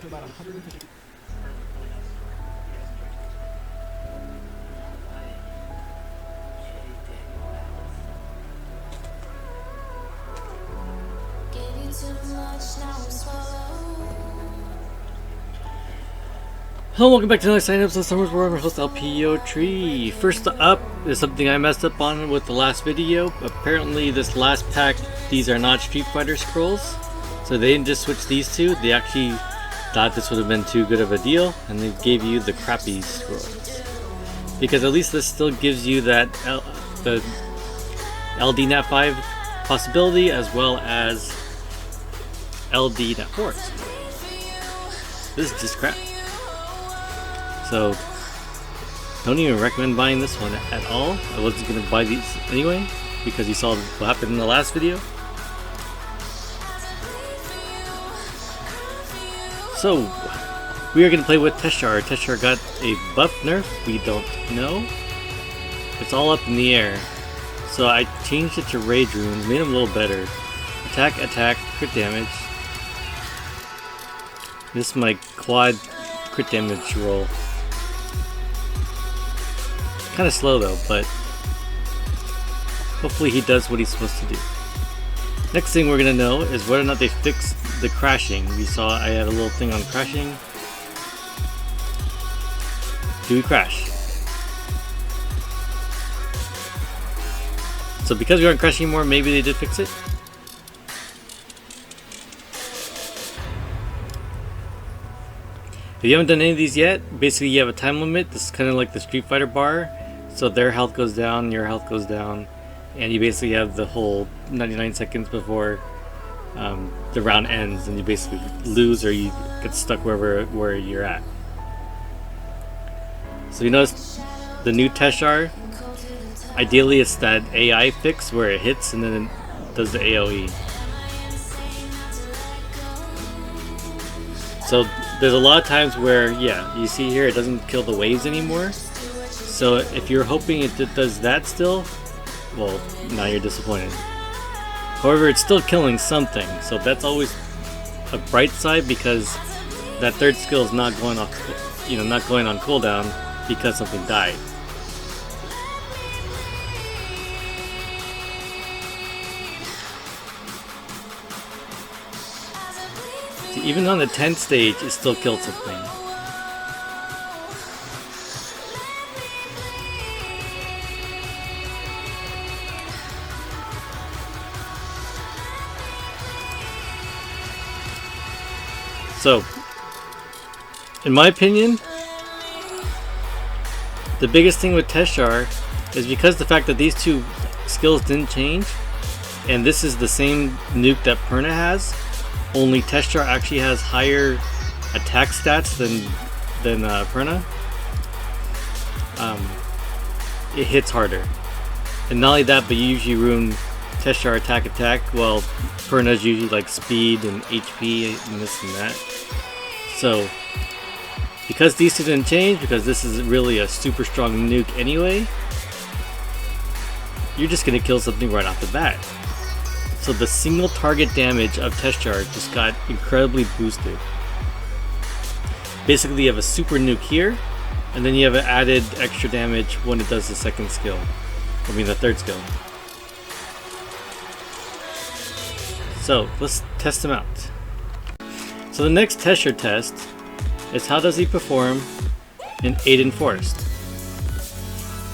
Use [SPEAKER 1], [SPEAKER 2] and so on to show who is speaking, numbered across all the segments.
[SPEAKER 1] to about 150.
[SPEAKER 2] Hello, welcome back to another sign episode of Summer's World. I'm your host LPO Tree. First up is something I messed up on with the last video. Apparently this last pack, these are not Street Fighter scrolls. So they didn't just switch these two, they actually thought this would have been too good of a deal and they gave you the crappy scrolls. Because at least this still gives you that the LD Nat 5 possibility as well as LD Nat 4. This is just crap. So, don't even recommend buying this one at all. I wasn't going to buy these anyway, because you saw what happened in the last video. So, we are going to play with Teshar. Teshar got a buff nerf, we don't know. It's all up in the air. So I changed it to Rage Runes, made him a little better. Attack, attack, crit damage. This is my quad crit damage roll. Kind of slow though, but hopefully he does what he's supposed to do. Next thing we're gonna know is whether or not they fixed the crashing. We saw I had a little thing on crashing. Do we crash? So because we aren't crashing anymore, maybe they did fix it. If you haven't done any of these yet, basically you have a time limit. This is kind of like the Street Fighter bar. So their health goes down, your health goes down, and you basically have the whole 99 seconds before the round ends, and you basically lose or you get stuck where you're at. So you notice the new Teshar, ideally it's that AI fix where it hits and then it does the AoE. So there's a lot of times where, yeah, you see here it doesn't kill the waves anymore. So if you're hoping it does that still, well, now you're disappointed. However, it's still killing something, so that's always a bright side because that third skill is not going off, not going on cooldown because something died. See, even on the 10th stage, it still killed something. So, in my opinion, the biggest thing with Teshar is because the fact that these two skills didn't change, and this is the same nuke that Perna has, only Teshar actually has higher attack stats than Perna. It hits harder, and not only that, but you usually ruin Teshar attack. Well, Perna's usually like speed and HP and this and that. So, because these two didn't change, because this is really a super strong nuke anyway, you're just gonna kill something right off the bat. So the single target damage of Teshar just got incredibly boosted. Basically you have a super nuke here, and then you have an added extra damage when it does the second skill. The third skill. So let's test him out. So the next Teshar test is how does he perform in Aiden Forest?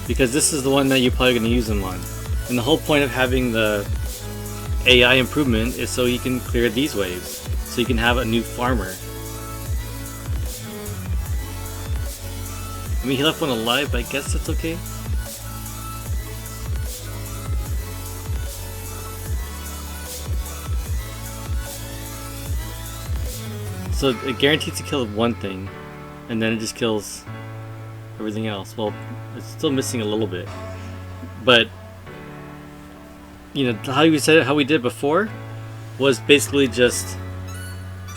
[SPEAKER 2] Because this is the one that you're probably going to use him on. And the whole point of having the AI improvement is so you can clear these waves. So you can have a new farmer. I mean, he left one alive, but I guess that's okay. So it guarantees to kill one thing, and then it just kills everything else. Well, it's still missing a little bit, but how we said it, how we did before, was basically just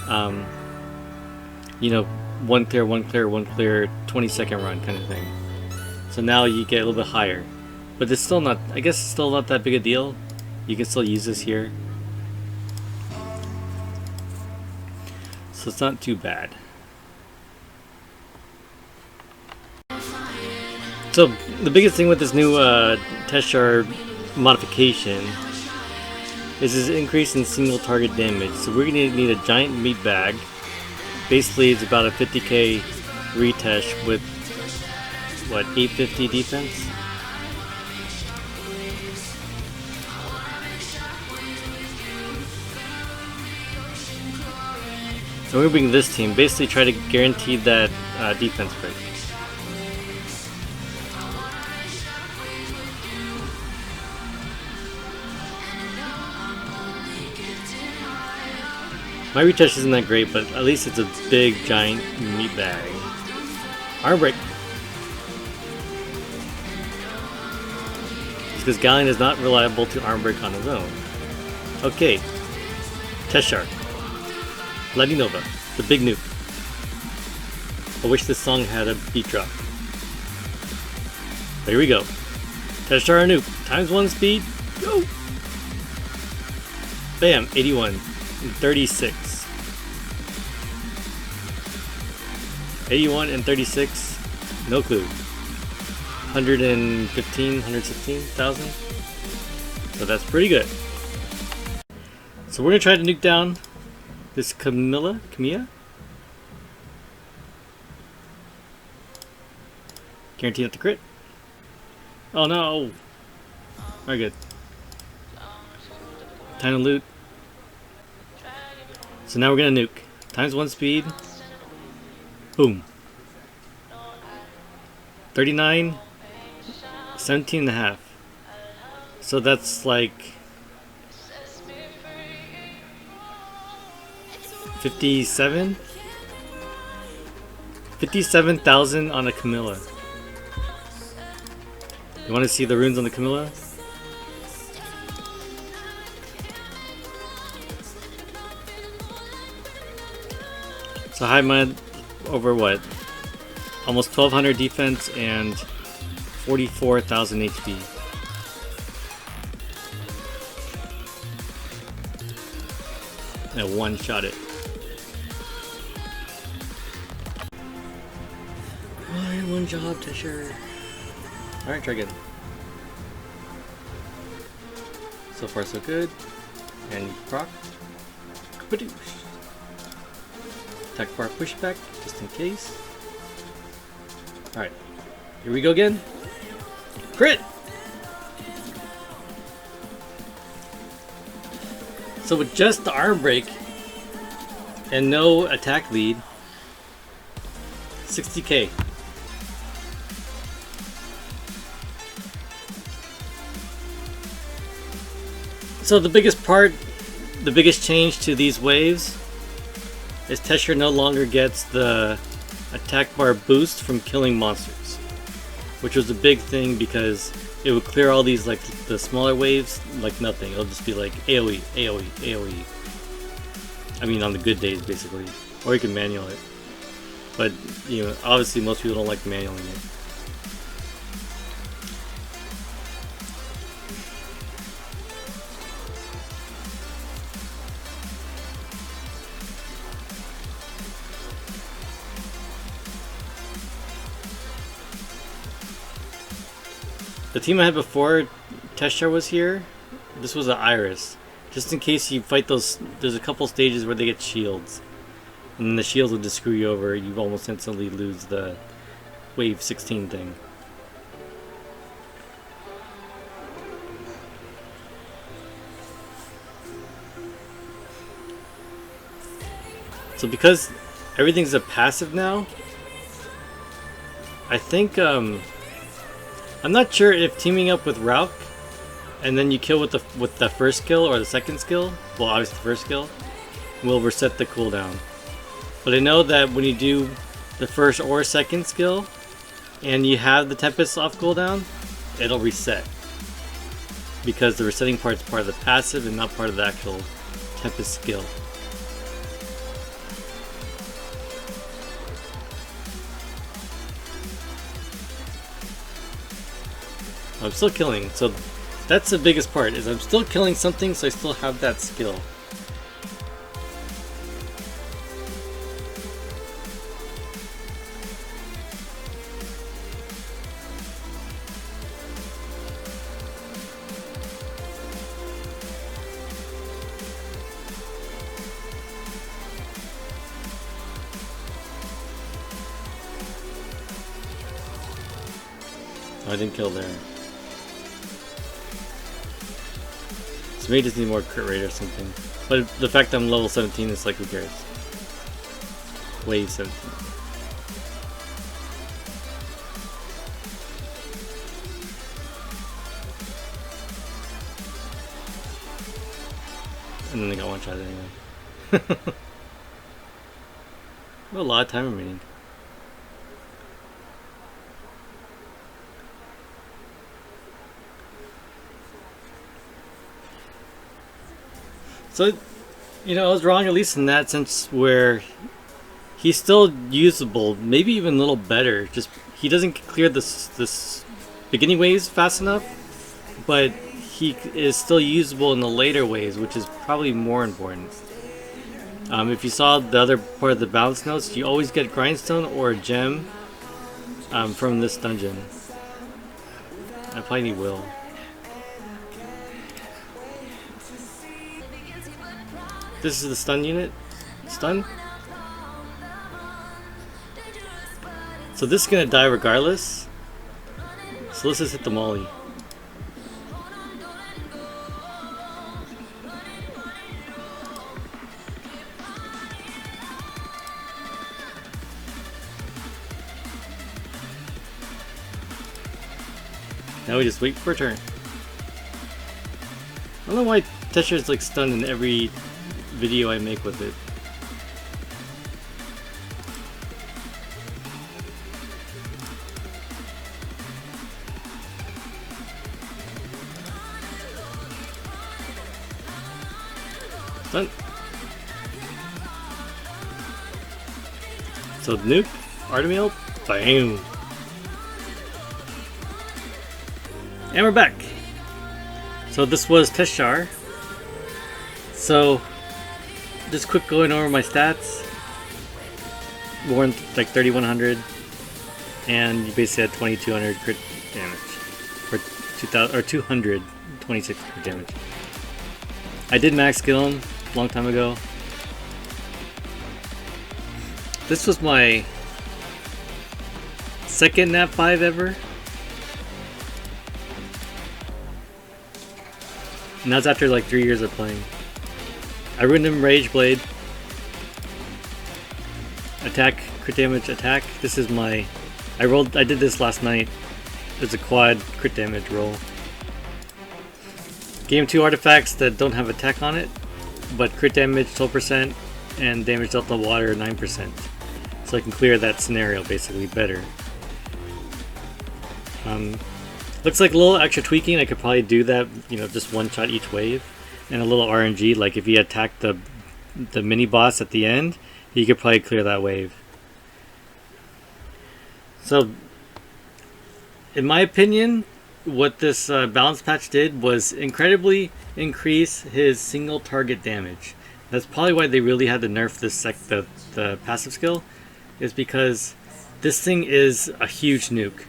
[SPEAKER 2] one clear, 20-second run kind of thing. So now you get a little bit higher, but it's still not. I guess it's still not that big a deal. You can still use this here. so it's not too bad. So the biggest thing with this new Teshar modification is this increase in single target damage. So we're going to need a giant meat bag. Basically it's about a 50k retesh with what, 850 defense? So we're bringing this team, basically try to guarantee that defense break. My retouch isn't that great, but at least it's a big, giant meat bag. Arm break. It's because Galleon is not reliable to arm break on his own. Okay. Teshar. Lady Nova. The big nuke. I wish this song had a beat drop. But here we go. Teshar nuke. ×1 speed. Go! Bam. 81. And 36. 81 and 36, no clue. 116,000. So that's pretty good. So we're gonna try to nuke down this Camilla? Guarantee not to crit. Oh no! Very good. Time to loot. So now we're gonna nuke. ×1 speed. Boom. 39, 17.5. So that's like 57,000 on a Camilla. You want to see the runes on the Camilla? So high mod over what? Almost 1200 defense and 44,000 HP. And one shot it. Alright, one job, Teshar. Alright, try again. So far so good. And proc. Kadoosh. Attack bar pushback, just in case. Alright, here we go again. Crit! So with just the arm break and no attack lead, 60k. So the biggest change to these waves is Teshar no longer gets the attack bar boost from killing monsters, which was a big thing because it would clear all these, like the smaller waves like nothing. It'll just be like AoE, AoE, AoE. I mean on the good days basically. Or you can manual it. But you know, obviously most people don't like manualing it. The team I had before Teshar was here, this was an Iris. Just in case you fight those, there's a couple stages where they get shields. And then the shields will just screw you over, you almost instantly lose the wave 16 thing. So because everything's a passive now, I think I'm not sure if teaming up with Rauk and then you kill with the first skill or the second skill, well obviously the first skill, will reset the cooldown. But I know that when you do the first or second skill and you have the Tempest off cooldown, it'll reset. Because the resetting part is part of the passive and not part of the actual Tempest skill. I'm still killing, so that's the biggest part, is I'm still killing something so I still have that skill. Oh, I didn't kill there. So maybe just need more crit rate or something. But the fact that I'm level 17 is like, who cares? Wave 17. And then they got one shot anyway. A lot of time remaining. So, you know, I was wrong at least in that sense where he's still usable, maybe even a little better. Just he doesn't clear this beginning waves fast enough, but he is still usable in the later waves, which is probably more important. If you saw the other part of the balance notes, you always get grindstone or a gem from this dungeon. I probably need will. This is the stun unit. Stun? So this is gonna die regardless. So let's just hit the molly. Now we just wait for a turn. I don't know why Teshar is like stunned in every video I make with it. Stun. So nuke, Artemil, bam. And we're back. So this was Teshar. So just quick going over my stats. Warren like 3100, and you basically had 2200 crit damage, or 2000 or 226 crit damage. I did max kill him a long time ago. This was my second nat 5 ever. And that's after like 3 years of playing. I ruined him Rage Blade. Attack, crit damage, attack. This is my... I did this last night. It's a quad crit damage roll. Gave him 2 artifacts that don't have attack on it, but crit damage 12% and damage delta water 9%. So I can clear that scenario basically better. Looks like a little extra tweaking. I could probably do that, you know, just one shot each wave. And a little RNG, like if he attacked the mini boss at the end, he could probably clear that wave. So, in my opinion, what this balance patch did was incredibly increase his single target damage. That's probably why they really had to nerf this the passive skill, is because this thing is a huge nuke.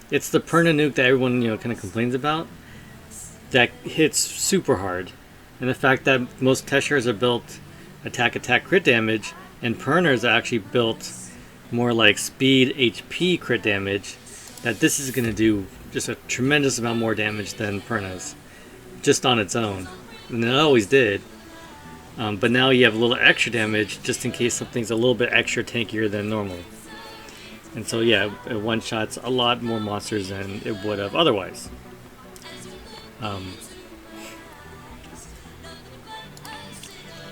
[SPEAKER 2] It's the perna nuke that everyone, you know, kind of complains about, that hits super hard. And the fact that most Teshars are built attack crit damage, and Pernas are actually built more like speed HP crit damage, that this is going to do just a tremendous amount more damage than Pernas, just on its own. And it always did. But now you have a little extra damage just in case something's a little bit extra tankier than normal. And so yeah, it one-shots a lot more monsters than it would have otherwise.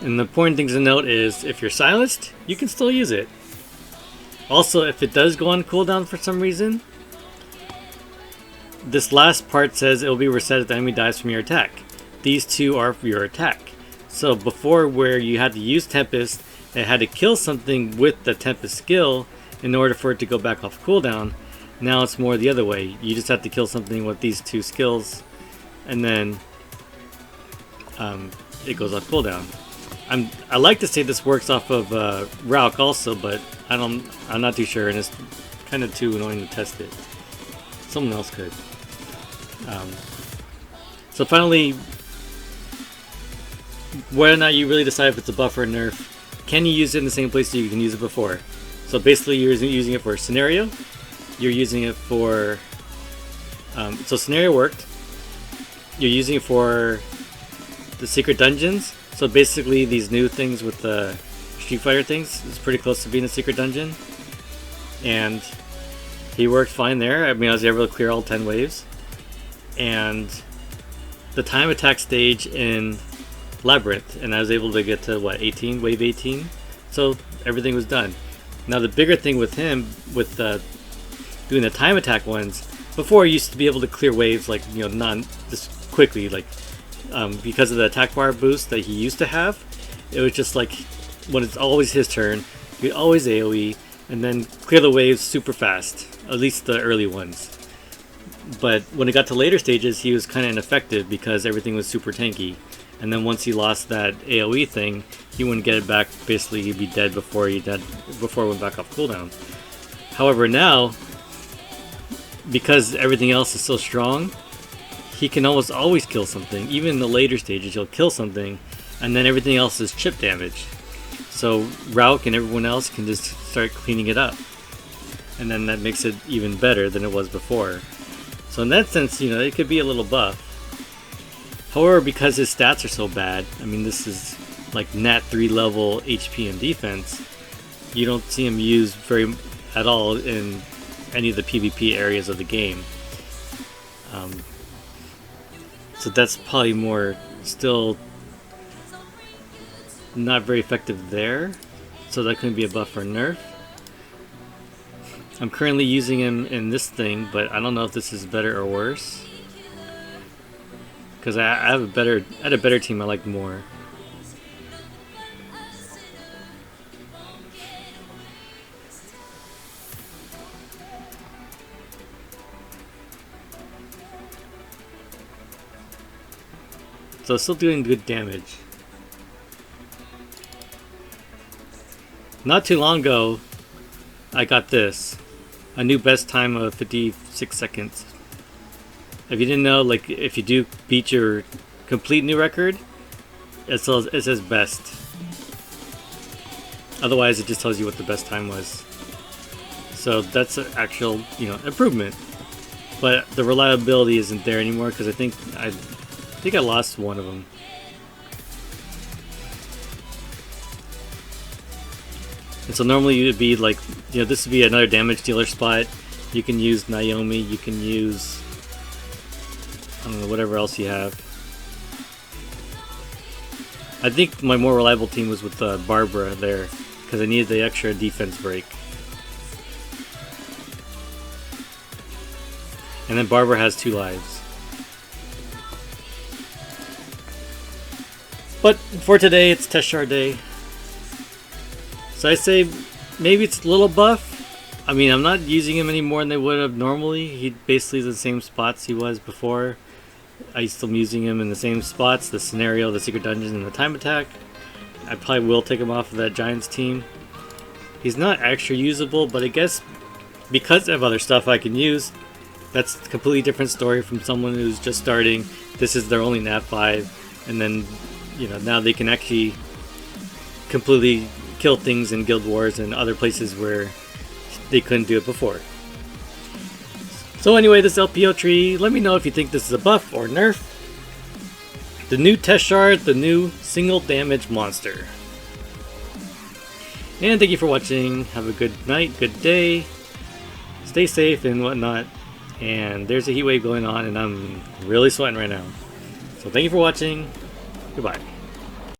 [SPEAKER 2] And the important thing to note is, if you're silenced, you can still use it. Also, if it does go on cooldown for some reason, this last part says it will be reset if the enemy dies from your attack. These two are for your attack. So before, where you had to use Tempest, it had to kill something with the Tempest skill in order for it to go back off cooldown. Now it's more the other way. You just have to kill something with these two skills, and then it goes off cooldown. I like to say this works off of Rauk also, but I'm not too sure, and it's kind of too annoying to test it. Someone else could. So finally, whether or not you really decide if it's a buff or a nerf, can you use it in the same place that you can use it before? So basically, you're using it for a scenario, you're using it for So scenario worked. You're using it for the secret dungeons. So basically these new things with the Street Fighter things is pretty close to being a secret dungeon. And he worked fine there. I mean, I was able to clear all 10 waves. And the time attack stage in Labyrinth, and I was able to get to what, 18, wave 18. So everything was done. Now the bigger thing with him, with doing the time attack ones, before he used to be able to clear waves like, you know, just quickly, like because of the attack bar boost that he used to have. It was just like when it's always his turn, he'd always AoE and then clear the waves super fast, at least the early ones. But when it got to later stages, he was kind of ineffective because everything was super tanky. And then once he lost that AoE thing, he wouldn't get it back. Basically, he'd be dead before it went back off cooldown. However, now, because everything else is so strong, he can almost always kill something. Even in the later stages, he'll kill something, and then everything else is chip damage. So Rauk and everyone else can just start cleaning it up. And then that makes it even better than it was before. So in that sense, you know, it could be a little buff. However, because his stats are so bad, I mean, this is like Nat 3 level HP and defense, you don't see him used at all in any of the PvP areas of the game. So that's probably more still not very effective there. So that couldn't be a buff or nerf. I'm currently using him in this thing, but I don't know if this is better or worse. Because I had a better team I liked more. So still doing good damage. Not too long ago, I got this. A new best time of 56 seconds. If you didn't know, like, if you do beat your complete new record, it says best. Otherwise, it just tells you what the best time was. So that's an actual, you know, improvement. But the reliability isn't there anymore because I think I lost one of them. And so normally you'd be like, you know, this would be another damage dealer spot. You can use Naomi, you can use, I don't know, whatever else you have. I think my more reliable team was with Barbara there, because I needed the extra defense break. And then Barbara has 2 lives. But for today, it's Teshar Day. So I say maybe it's a little buff. I mean, I'm not using him any more than I would have normally. He basically is the same spots he was before. I'm still using him in the same spots, the scenario, the secret dungeons, and the time attack. I probably will take him off of that Giants team. He's not extra usable, but I guess because I have other stuff I can use, that's a completely different story from someone who's just starting. This is their only Nat 5, and then, you know, now they can actually completely kill things in Guild Wars and other places where they couldn't do it before. So anyway, this LPO tree, let me know if you think this is a buff or nerf. The new Teshar, the new single damage monster. And thank you for watching. Have a good night, good day. Stay safe and whatnot. And there's a heat wave going on and I'm really sweating right now. So thank you for watching. Goodbye.